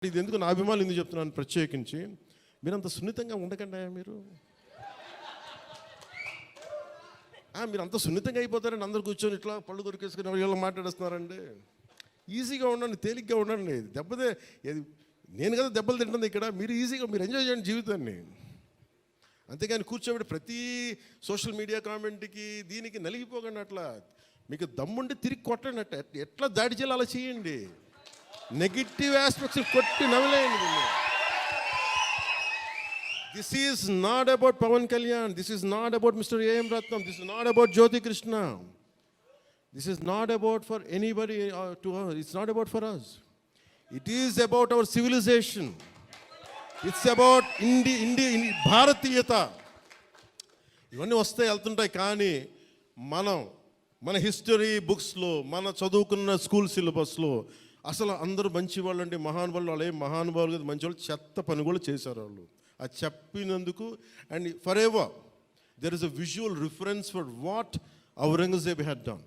ఇది ఎందుకు నా అభిమానులు ఎందుకు చెప్తున్నాను ప్రత్యేకించి, మీరంత సున్నితంగా ఉండకండి. మీరు అంత సున్నితంగా అయిపోతారండి. అందరు కూర్చొని ఇట్లా పళ్ళు దొరికేసుకుని వీళ్ళు మాట్లాడేస్తున్నారండి. ఈజీగా ఉండండి, తేలిగ్గా ఉండండి. నేను కదా దెబ్బలు తింటుంది ఇక్కడ. మీరు ఈజీగా మీరు ఎంజాయ్ చేయండి జీవితాన్ని. అంతేగాని కూర్చోబెట్టి ప్రతి సోషల్ మీడియా కామెంట్కి దీనికి నలిగిపోకండి. అట్లా మీకు దమ్ముండి తిరిగి కొట్టండి. ఎట్లా దాడి చేయాలి అలా చేయండి. నెగిటివ్ ఆస్పెక్ట్స్ కొట్టి నవ్వలేయండి. This is not about Pawan Kalyan. This is not about Mr. A.M. Ratnam. This is not about Jyoti Krishna. This is not about for anybody to us. It's not about for us. It is about our civilization. It's about భారతీయత. ఇవన్నీ వస్తాయి వెళ్తుంటాయి. కానీ మన history బుక్స్లో, మన చదువుకున్న school సిలబస్లో అసలు అందరూ మంచి వాళ్ళు అంటే మహానుభావులు, వాళ్ళు ఏం మహానుభావులు కదా, మంచి వాళ్ళు చెత్త పని కూడా చేశారు వాళ్ళు. అది చెప్పినందుకు and for ever there is a visual reference for what Aurangzeb had done.